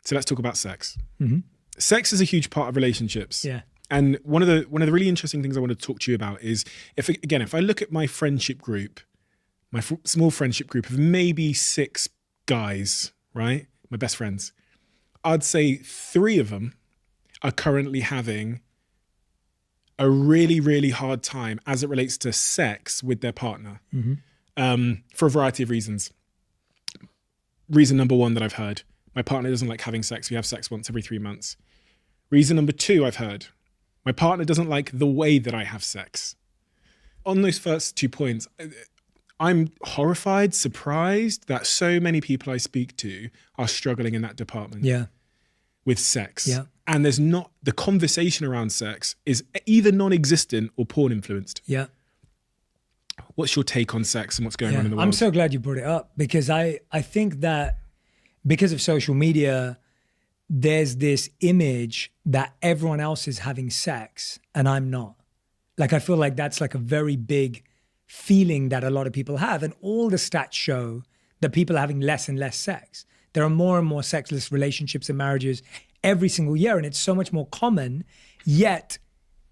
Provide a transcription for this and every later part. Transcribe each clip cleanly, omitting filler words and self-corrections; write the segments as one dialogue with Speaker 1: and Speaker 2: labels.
Speaker 1: So let's talk about sex.
Speaker 2: Mm-hmm.
Speaker 1: Sex is a huge part of relationships.
Speaker 2: Yeah.
Speaker 1: And one of the really interesting things I want to talk to you about is, if I look at my friendship group, my small friendship group of maybe 6 guys, right? My best friends, I'd say 3 of them are currently having a really, really hard time as it relates to sex with their partner, for a variety of reasons. Reason number 1 that I've heard, my partner doesn't like having sex. We have sex once every 3 months. Reason number 2 I've heard, my partner doesn't like the way that I have sex. On those first 2 points, I'm horrified, surprised that so many people I speak to are struggling in that department with sex.
Speaker 2: Yeah.
Speaker 1: And there's not, the conversation around sex is either non-existent or porn influenced.
Speaker 2: Yeah.
Speaker 1: What's your take on sex and what's going on in the world?
Speaker 2: I'm so glad you brought it up, because I think that because of social media, there's this image that everyone else is having sex and I'm not. Like, I feel like that's like a very big feeling that a lot of people have. And all the stats show that people are having less and less sex. There are more and more sexless relationships and marriages every single year. And it's so much more common. Yet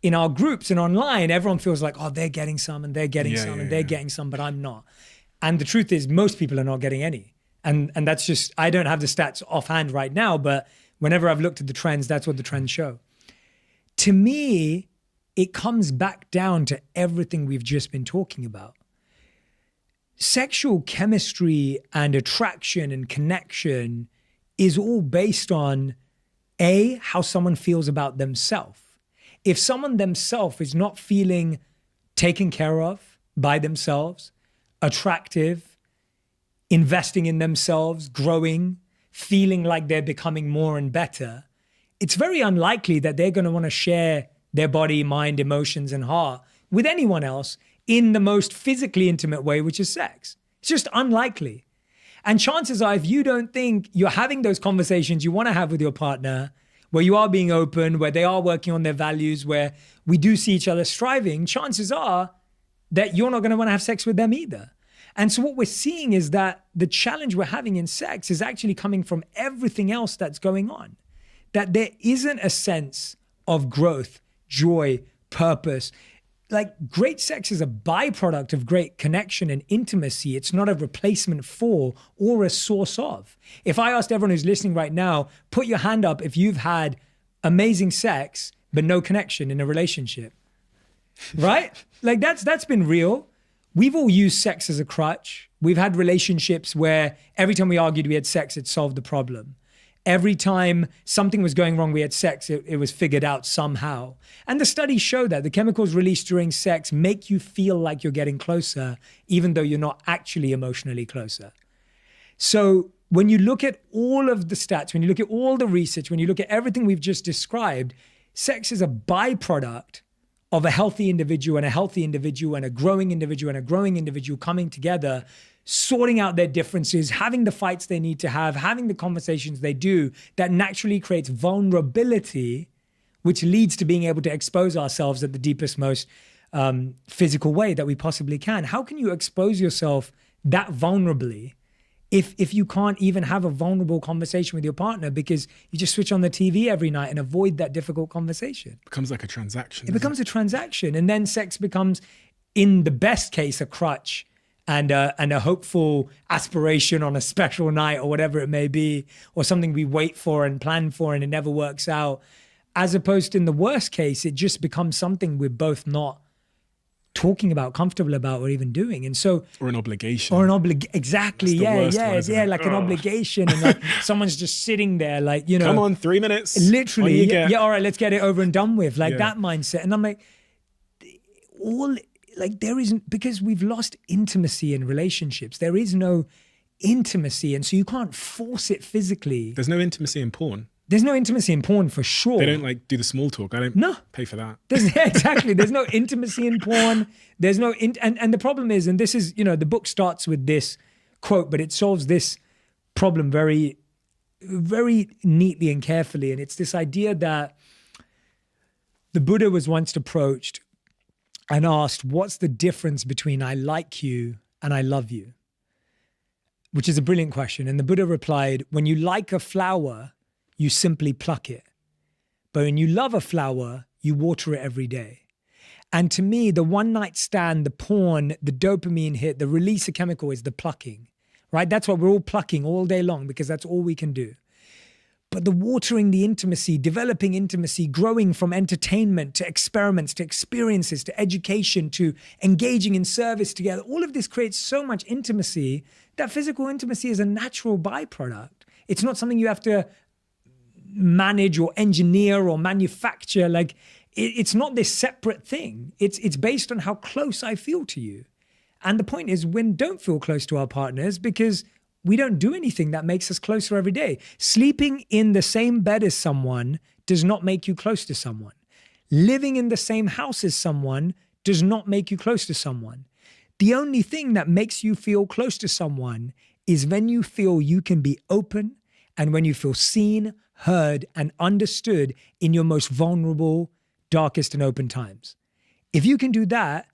Speaker 2: in our groups and online, everyone feels like, oh, they're getting some and they're getting some and they're getting some, but I'm not. And the truth is most people are not getting any. And that's just, I don't have the stats offhand right now, but whenever I've looked at the trends, that's what the trends show. To me, it comes back down to everything we've just been talking about. Sexual chemistry and attraction and connection is all based on how someone feels about themselves. If someone themselves is not feeling taken care of by themselves, attractive, investing in themselves, growing, feeling like they're becoming more and better, it's very unlikely that they're going to want to share their body, mind, emotions, and heart with anyone else in the most physically intimate way, which is sex. It's just unlikely. And chances are, if you don't think you're having those conversations you want to have with your partner, where you are being open, where they are working on their values, where we do see each other striving, chances are that you're not going to want to have sex with them either. And so what we're seeing is that the challenge we're having in sex is actually coming from everything else that's going on. That there isn't a sense of growth, joy, purpose. Like, great sex is a byproduct of great connection and intimacy. It's not a replacement for or a source of. If I asked everyone who's listening right now, put your hand up if you've had amazing sex but no connection in a relationship, right? Like, that's been real. We've all used sex as a crutch. We've had relationships where every time we argued we had sex, it solved the problem. Every time something was going wrong, we had sex, it was figured out somehow. And the studies show that the chemicals released during sex make you feel like you're getting closer, even though you're not actually emotionally closer. So when you look at all of the stats, when you look at all the research, when you look at everything we've just described, sex is a byproduct of a healthy individual and a healthy individual and a growing individual and a growing individual coming together, sorting out their differences, having the fights they need to have, having the conversations they do, that naturally creates vulnerability, which leads to being able to expose ourselves at the deepest, most physical way that we possibly can. How can you expose yourself that vulnerably if you can't even have a vulnerable conversation with your partner because you just switch on the TV every night and avoid that difficult conversation?
Speaker 1: It becomes like a transaction.
Speaker 2: It becomes a transaction. And then sex becomes, in the best case, a crutch and a hopeful aspiration on a special night or whatever it may be, or something we wait for and plan for and it never works out. As opposed to, in the worst case, it just becomes something we're both not talking about, comfortable about, or even doing. And so,
Speaker 1: or an obligation.
Speaker 2: Exactly. Yeah. Like an obligation, and like someone's just sitting there, like, you know,
Speaker 1: come on, 3 minutes.
Speaker 2: Literally. Yeah. All right, let's get it over and done with. Like that mindset. And I'm like, there isn't, because we've lost intimacy in relationships. There is no intimacy. And so you can't force it physically.
Speaker 1: There's no intimacy in porn.
Speaker 2: There's no intimacy in porn, for sure.
Speaker 1: They don't like do the small talk. I don't pay for that.
Speaker 2: Exactly. There's no intimacy in porn. There's no, and the problem is, and this is, you know, the book starts with this quote, but it solves this problem very, very neatly and carefully. And it's this idea that the Buddha was once approached and asked, what's the difference between I like you and I love you? Which is a brilliant question. And the Buddha replied, when you like a flower, you simply pluck it. But when you love a flower, you water it every day. And to me, the one night stand, the porn, the dopamine hit, the release of chemical is the plucking, right? That's what we're all plucking all day long because that's all we can do. But the watering, the intimacy, developing intimacy, growing from entertainment to experiments, to experiences, to education, to engaging in service together, all of this creates so much intimacy that physical intimacy is a natural byproduct. It's not something you have to manage or engineer or manufacture. Like, it's not this separate thing. It's based on how close I feel to you. And the point is, we don't feel close to our partners because we don't do anything that makes us closer every day. Sleeping in the same bed as someone does not make you close to someone. Living in the same house as someone does not make you close to someone. The only thing that makes you feel close to someone is when you feel you can be open and when you feel seen, heard, and understood in your most vulnerable, darkest, and open times. If you can do that,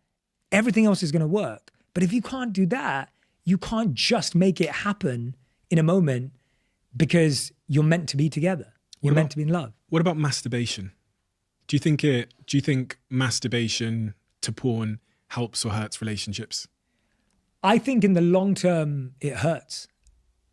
Speaker 2: everything else is going to work. But if you can't do that, you can't just make it happen in a moment because you're meant to be together. You're meant to be in love.
Speaker 1: What about masturbation? Do you think masturbation to porn helps or hurts relationships?
Speaker 2: I think in the long term, it hurts.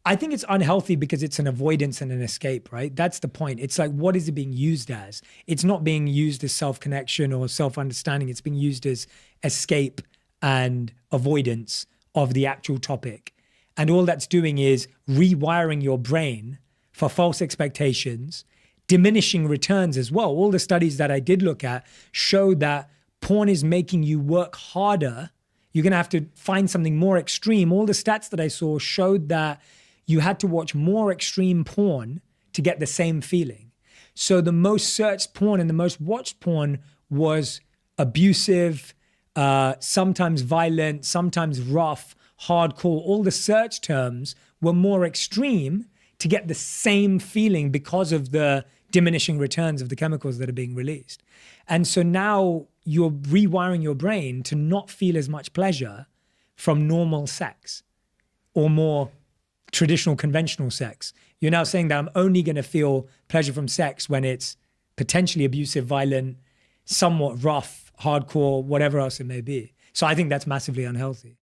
Speaker 2: I think it's unhealthy because it's an avoidance and an escape, right? That's the point. It's like, what is it being used as? It's not being used as self-connection or self-understanding. It's being used as escape and avoidance of the actual topic. And all that's doing is rewiring your brain for false expectations, diminishing returns as well. All the studies that I did look at showed that porn is making you work harder. You're going to have to find something more extreme. All the stats that I saw showed that you had to watch more extreme porn to get the same feeling. So the most searched porn and the most watched porn was abusive, sometimes violent, sometimes rough, hardcore. All the search terms were more extreme to get the same feeling because of the diminishing returns of the chemicals that are being released. And so now you're rewiring your brain to not feel as much pleasure from normal sex or more traditional, conventional sex. You're now saying that I'm only going to feel pleasure from sex when it's potentially abusive, violent, somewhat rough, hardcore, whatever else it may be. So I think that's massively unhealthy.